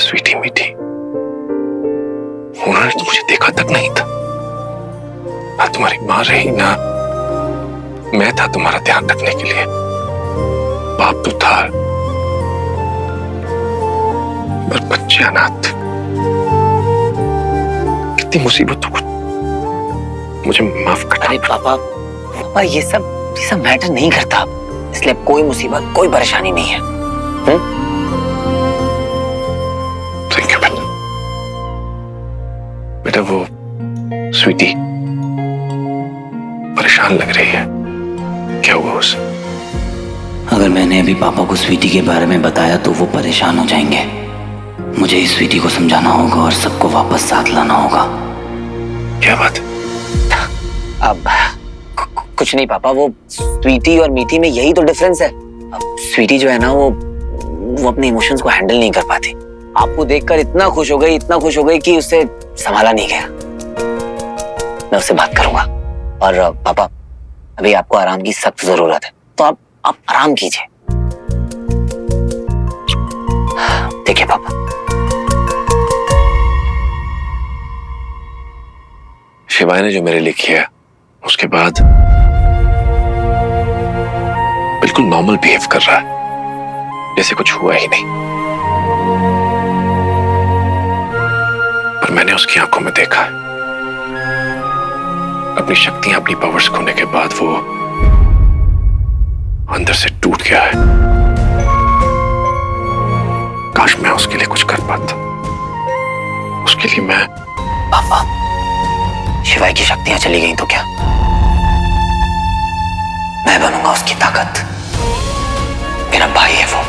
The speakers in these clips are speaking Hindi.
स्वीटी मीठी, उन्होंने तो मुझे देखा तक नहीं था। ना तुम्हारी माँ रही, ना मैं था तुम्हारा ध्यान रखने के लिए। बाप तो था, पर बच्चे अनाथ थे। कितनी मुसीबतों को मुझे माफ कर। अरे पापा, पापा ये सब मैटर नहीं करता, इसलिए अब कोई मुसीबत, कोई परेशानी नहीं है। थैंक यू बेटा। बेटा वो स्वीटी परेशान लग रही है, क्या हुआ उसे? अगर मैंने अभी पापा को स्वीटी के बारे में बताया तो वो परेशान हो जाएंगे। मुझे इस स्वीटी को समझाना होगा और सबको वापस साथ लाना होगा। क्या बात? अब कुछ नहीं पापा, वो स्वीटी और मीठी में यही तो डिफरेंस है। अब स्वीटी जो है ना, वो अपने इमोशंस को हैंडल नहीं कर पाती। आपको देखकर इतना खुश हो गई कि उससे संभाला नहीं गया। मैं उससे बात करूंगा। और पापा, अभी आपको आराम की सख्त जरूरत है, तो आप आराम कीजिए। देखिए पापा, शिवाय ने जो मेरे लिए किया, उसके बाद बिल्कुल नॉर्मल बिहेव कर रहा है, जैसे कुछ हुआ ही नहीं। पर मैंने उसकी आंखों में देखा है, अपनी शक्तियां, अपनी पावर्स खोने के बाद वो अंदर से टूट गया है। काश मैं उसके लिए कुछ कर पाता। उसके लिए मैं। पापा, शिवाय की शक्तियां चली गई तो क्या? मैं बनूंगा उसकी ताकत। मेरा भाई है वो,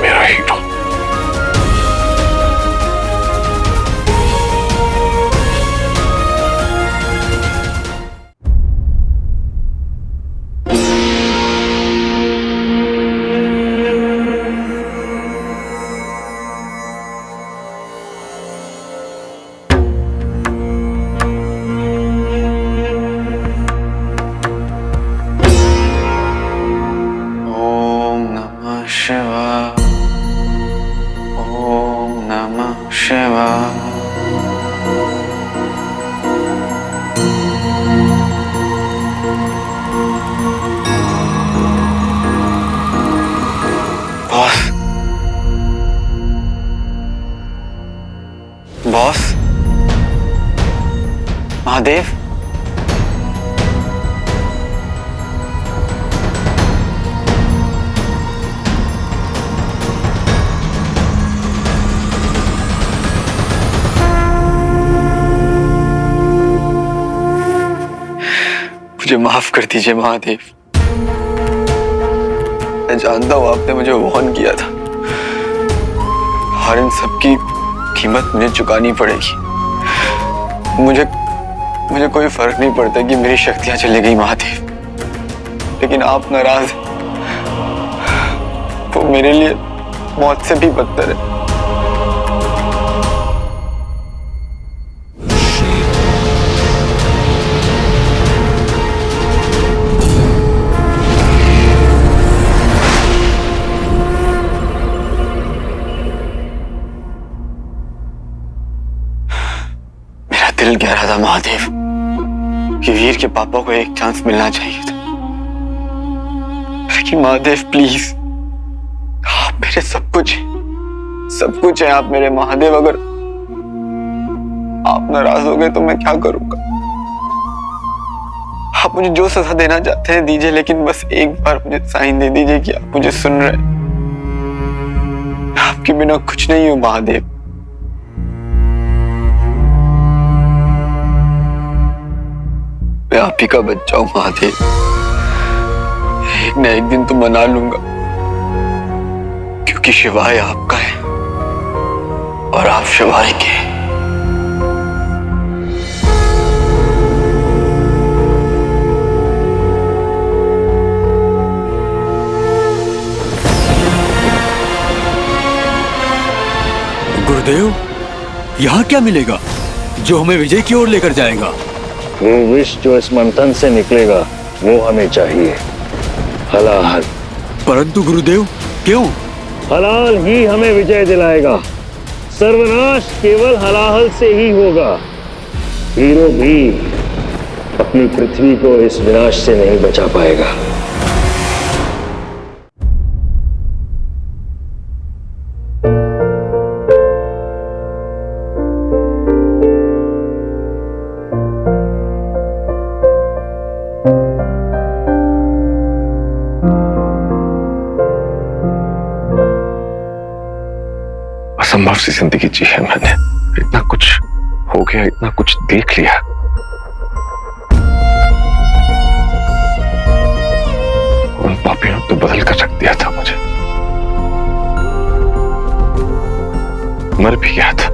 मेरा हीरो। बॉस, महादेव, मुझे माफ कर दीजिए महादेव। मैं जानता हूं आपने मुझे वार्न किया था, और इन सब की कीमत मुझे चुकानी पड़ेगी। मुझे कोई फर्क नहीं पड़ता कि मेरी शक्तियां चली गई महादेव, लेकिन आप नाराज हैं, वो मेरे लिए मौत से भी बदतर है। दिल कह रहा था महादेव कि वीर के पापा को एक चांस मिलना चाहिए था, लेकिन महादेव प्लीज, आप मेरे सब कुछ है आप मेरे महादेव। अगर आप नाराज हो गए तो मैं क्या करूंगा? आप मुझे जो सजा देना चाहते हैं दीजिए, लेकिन बस एक बार मुझे साइन दे दीजिए कि आप मुझे सुन रहे हैं। आपके बिना कुछ नहीं हूं महादेव। मैं आप ही का बच्चा हूं महादेव, एक न एक दिन तो मना लूंगा, क्योंकि शिवाय आपका है और आप शिवाय के। गुरुदेव, यहाँ क्या मिलेगा जो हमें विजय की ओर लेकर जाएगा? वो विष जो इस मंथन से निकलेगा वो हमें चाहिए, हलाहल। परंतु गुरुदेव, क्यों? हलाल ही हमें विजय दिलाएगा। सर्वनाश केवल हलाहल से ही होगा। हीरो भी अपनी पृथ्वी को इस विनाश से नहीं बचा पाएगा। असंभव सी जिंदगी जी है मैंने। इतना कुछ हो गया, इतना कुछ देख लिया। उन पापियों ने तो बदल कर रख दिया था मुझे। मर भी गया था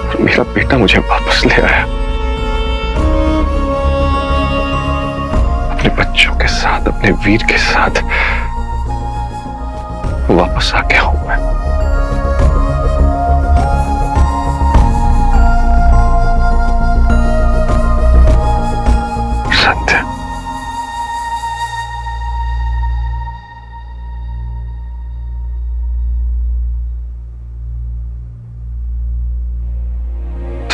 और मेरा बेटा मुझे वापस ले आया, अपने बच्चों के साथ, अपने वीर के साथ वापस आ गया हूं मैं। संध्या,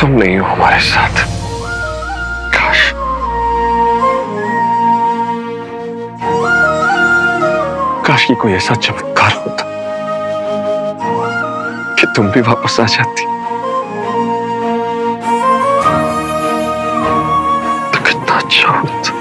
तुम नहीं हो हमारे साथ। काश काश की कोई ऐसा चमत्कार होता कि तुम भी वापस आ जाती, तो कितना अच्छा होता।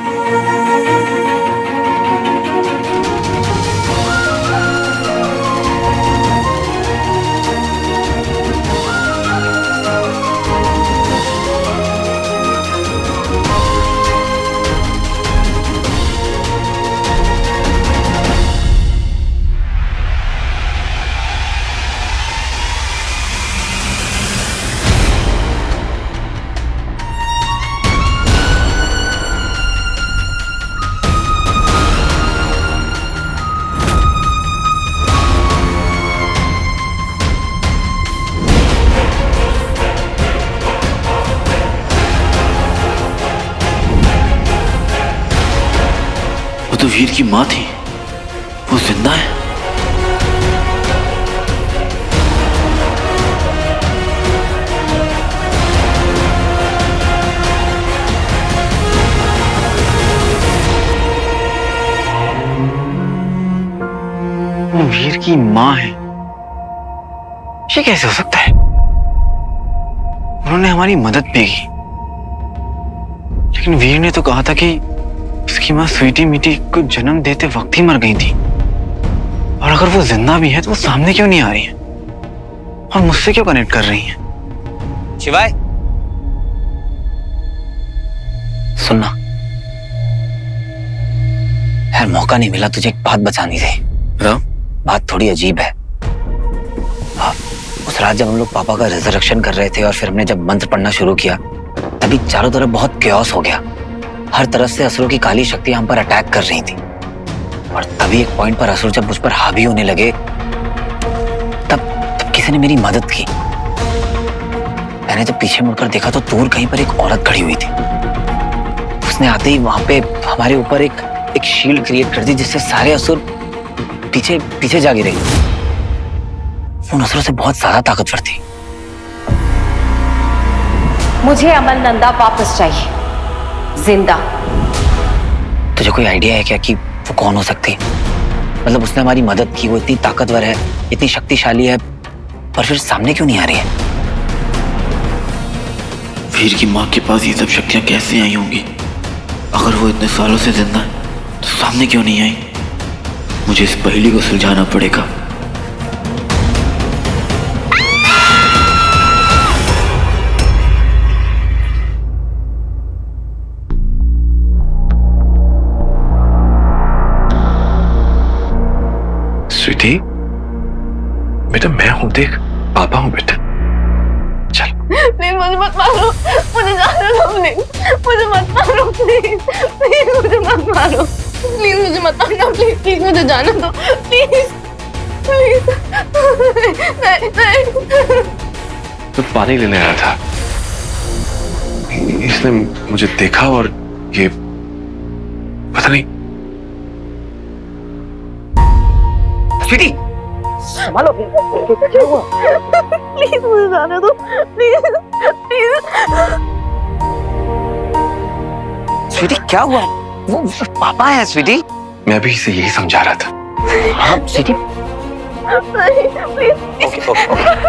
वो तो वीर की माँ थी, वो जिंदा है। वो वीर की माँ है, ये कैसे हो सकता है? उन्होंने हमारी मदद भी की, लेकिन वीर ने तो कहा था कि उसकी माँ स्वीटी मीटी को जन्म देते वक्त ही मर गई थी। और अगर वो जिंदा भी है तो वो सामने क्यों नहीं आ रही है और मुझसे क्यों कनेक्ट कर रही है? शिवाय, सुनना यार, मौका नहीं मिला तुझे एक बात बतानी थी। बताओ। बात थोड़ी अजीब है। उस रात जब हम लोग पापा का रिजरेक्शन कर रहे थे और फिर हमने जब मंत्र पढ़ना शुरू किया, तभी चारों तरफ बहुत क्योस हो गया। हर तरफ से असुरों की काली शक्तियां हम पर अटैक कर रही थी। और तभी एक पॉइंट पर असुर जब मुझ पर हावी होने लगे, तब किसी ने मेरी मदद की। मैंने जब पीछे मुड़कर देखा तो दूर कहीं पर एक औरत खड़ी हुई थी। उसने आते ही वहां पे हमारे ऊपर एक शील्ड क्रिएट कर दी, जिससे सारे असुर पीछे पीछे जा गिरे। उन असुरों से बहुत ज्यादा ताकतवर थी। मुझे अमल नंदा वापस चाहिए, जिंदा। तुझे कोई आइडिया है क्या कि वो कौन हो सकती है? मतलब उसने हमारी मदद की, वो इतनी ताकतवर है, इतनी शक्तिशाली है, पर फिर सामने क्यों नहीं आ रही है? वीर की माँ के पास ये सब शक्तियां कैसे आई होंगी? अगर वो इतने सालों से जिंदा है तो सामने क्यों नहीं आई? मुझे इस पहेली को सुलझाना पड़ेगा। स्वीटी, बेटा मैं हूं, देख पापा हूं बेटा। चल प्लीज मुझे मत मारो, मुझे जाने दो प्लीज, मुझे मत मारो प्लीज, प्लीज मुझे मत मारो, प्लीज मुझे मत मारना, प्लीज प्लीज मुझे जाने दो प्लीज, प्लीज। नहीं। तो पानी लेने आया था, इसने मुझे देखा और ये पता नहीं स्वीटी संभालो। क्या हुआ? प्लीज मुझे जाने दो, प्लीज प्लीज। स्वीटी क्या हुआ? वो पापा है स्वीटी। मैं भी इसे यही समझा रहा था। हाँ स्वीटी। नहीं please okay okay okay.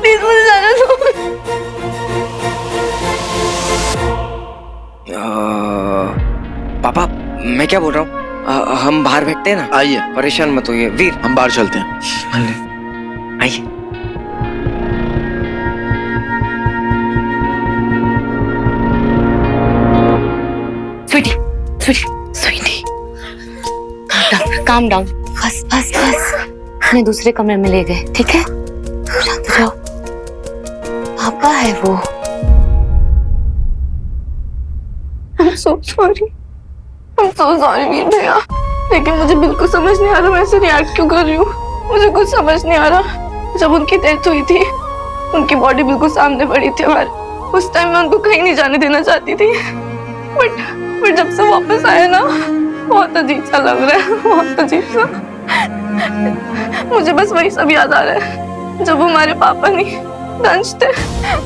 Please मुझे जाने दो। पापा मैं क्या बोल रहा हूँ, हम बाहर बैठते हैं ना। आइए, परेशान मत होइए वीर। हम बाहर चलते हैं। आइए। Sweety Sweety Sweety, calm down. बस बस बस, हमें दूसरे कमरे में ले गए, ठीक है? शांत हो जाओ। पापा है वो। I'm so sorry. I'm so sorry वीर भैया, लेकिन मुझे बिल्कुल समझ नहीं आ रहा मैं ऐसे रिएक्ट क्यों कर रही हूँ। मुझे कुछ समझ नहीं आ रहा। जब उनकी डेथ हुई थी, उनकी बॉडी बिल्कुल सामने पड़ी थी हमारे। उस टाइम मैं उनको कहीं नहीं जाने देना चाहती थी, बट जब से वापस आए ना, बहुत अजीब सा लग रहा है, बहुत अजीब सा। मुझे बस वही सब याद आ रहा है जब हमारे पापा नहीं दंश थे।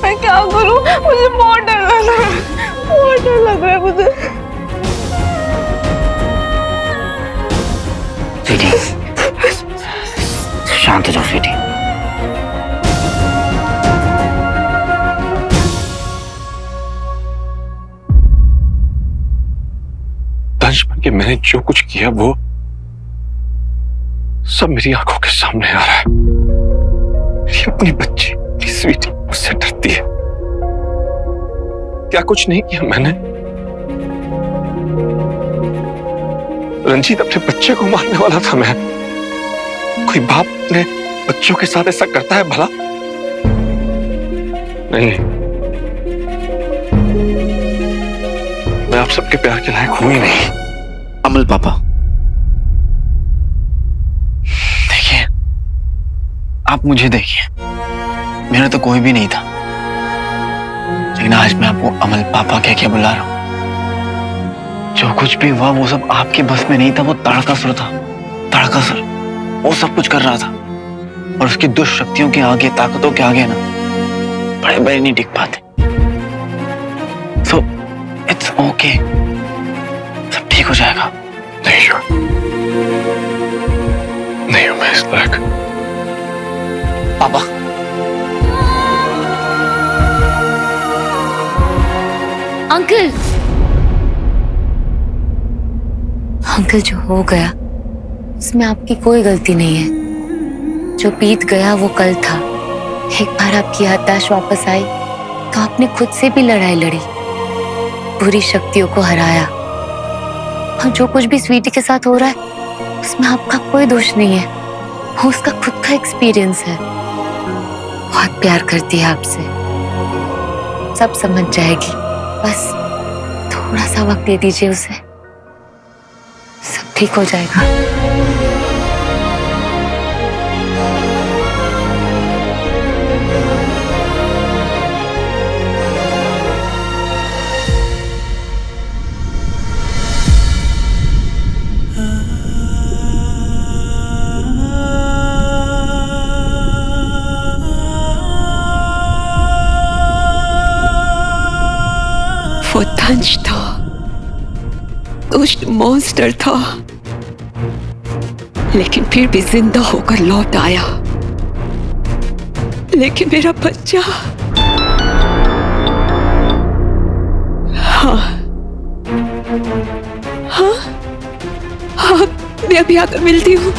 मैं क्या करूं? मुझे बहुत डर लग रहा है, बहुत डर लग रहा है मुझे। स्वीटी शांत हो जाओ स्वीटी। दंश बन के मैंने जो कुछ किया वो सब मेरी आंखों के सामने आ रहा है। मेरी अपनी बच्ची, मेरी स्वीटी मुझसे डरती है। क्या कुछ नहीं किया मैंने? रंजीत अपने बच्चे को मारने वाला था। मैं, कोई बाप अपने बच्चों के साथ ऐसा करता है भला? नहीं, मैं आप सबके प्यार के लायक हूं ही नहीं। अमल पापा, देखिए, आप मुझे देखिए, मेरा तो कोई भी नहीं था, लेकिन आज मैं आपको अमल पापा कह के बुला रहा हूं। जो कुछ भी हुआ वो सब आपके बस में नहीं था। वो तारकासुर था, तारकासुर। वो सब कुछ कर रहा था, और उसकी दुष्ट शक्तियों के आगे, ताकतों के आगे ना बड़े बड़े नहीं टिक पाते। सो इट्स ओके, सब ठीक हो जाएगा। नहीं हूं, नहीं हूं मैं इस लायक। पापा अंकल, अंकल जो हो गया उसमें आपकी कोई गलती नहीं है। जो बीत गया वो कल था। एक बार आपकी याददाश्त वापस आई तो आपने खुद से भी लड़ाई लड़ी, बुरी शक्तियों को हराया। और जो कुछ भी स्वीटी के साथ हो रहा है उसमें आपका कोई दोष नहीं है। वो उसका खुद का एक्सपीरियंस है। बहुत प्यार करती है आपसे, सब समझ जाएगी। बस थोड़ा सा वक्त दे दीजिए उसे, सब ठीक हो जाएगा। वो दंश था, दुष्ट मॉन्स्टर था, लेकिन फिर भी जिंदा होकर लौट आया। लेकिन मेरा बच्चा, हाँ हाँ हाँ, मैं अभी आकर मिलती हूँ।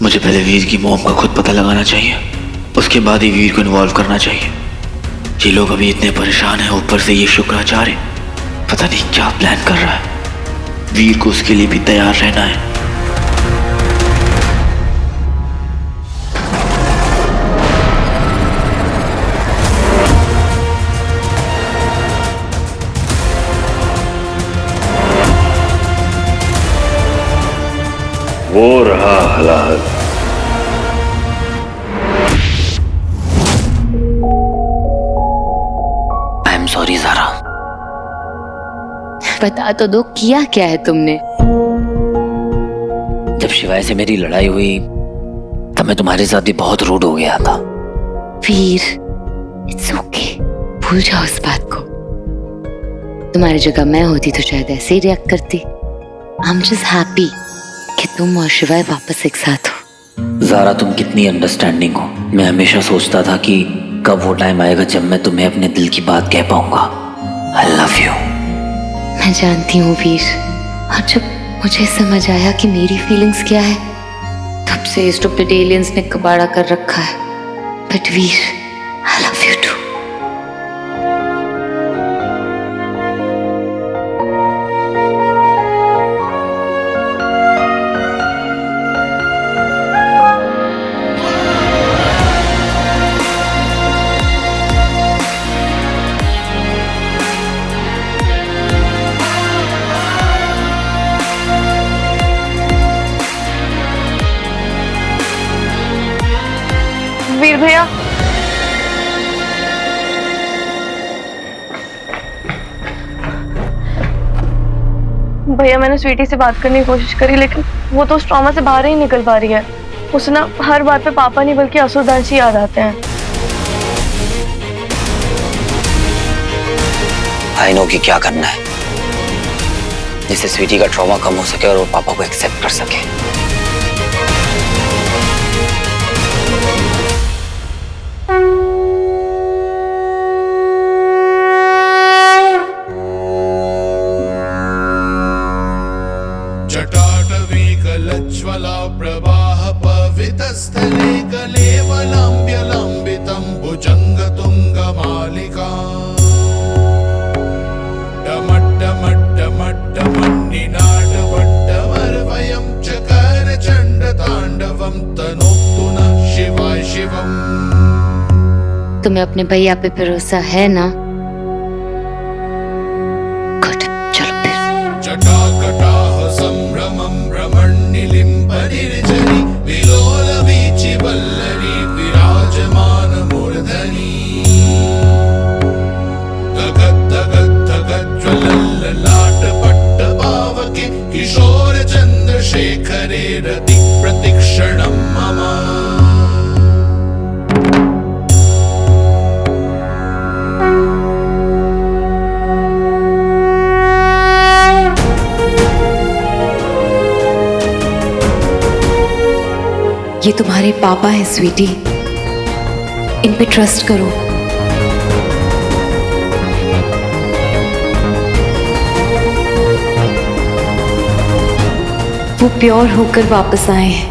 मुझे पहले वीर की मॉम का खुद पता लगाना चाहिए, उसके बाद ही वीर को इन्वॉल्व करना चाहिए। ये लोग अभी इतने परेशान हैं, ऊपर से ये शुक्राचार्य पता नहीं क्या प्लान कर रहा है। वीर को उसके लिए भी तैयार रहना है। वो रहा हलाहल। आई एम सॉरी ज़ारा, बता तो दो, किया क्या है तुमने? जब शिवाय से मेरी लड़ाई हुई तब मैं तुम्हारे साथ भी बहुत रूड हो गया था। वीर, इट्स ओके, भूल जाओ उस बात को। तुम्हारी जगह मैं होती तो शायद ऐसे ही रिएक्ट करती। आई एम जस्ट हैप्पी कि तुम और शिवाय वापस एक साथ हो। ज़ारा, तुम कितनी अंडरस्टैंडिंग हो। मैं हमेशा सोचता था कि कब वो टाइम आएगा जब मैं तुम्हें अपने दिल की बात कह पाऊंगा। आई लव यू। मैं जानती हूँ वीर, और जब मुझे समझ आया कि मेरी फीलिंग्स क्या है, तब से स्टूपिड एलियंस ने कबाड़ा कर रखा है। But Veer, I love you too. Veer भैया, भैया मैंने स्वीटी से बात करने की कोशिश करी, लेकिन वो तो उस ट्रॉमा से बाहर ही निकल पा रही है। उसे ना हर बात पे पापा नहीं बल्कि असुरदांशी याद आते हैं। आई नो कि क्या करना है जिससे स्वीटी का ट्रॉमा कम हो सके और वो पापा को एक्सेप्ट कर सके। जटाटवीकलज्ज्वला प्रवाह पवितस्थले कलेवलाम्ब्यलम्बितं भुजङ्गतुङ्गमालिका डमड्डमड्डमड्डमन्निनाटवड्डमर्वयं चकारचण्डताण्डवं तनोतु नः शिवाय शिवम्। तुम्हें अपने भैया पे भरोसा है ना? गुड, चलो फिर। जटाकटाह संभ्रमं भ्रमण्निलिम्बनिर्झरी विलोलवीचि वल्लरी विराजमान मूर्धनि गगद्धगद्धगज्ज्वलल्ललाटपट्टपावके किशोर चन्द्रशेखरे रति प्रतिक्षणं मम। ये तुम्हारे पापा हैं स्वीटी, इन पे ट्रस्ट करो। वो प्योर होकर वापस आए हैं।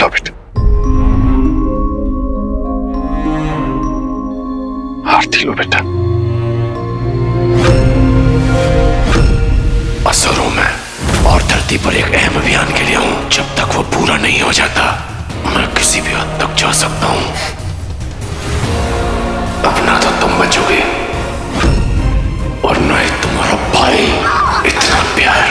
Love it. आरती लो बेटा। असर हूं मैं और धरती पर एक अहम अभियान के लिए हूं। जब तक वो पूरा नहीं हो जाता मैं किसी भी हद तक जा सकता हूं। अपना तो तुम बचोगे और न ही तुम्हारा भाई। इतना प्यार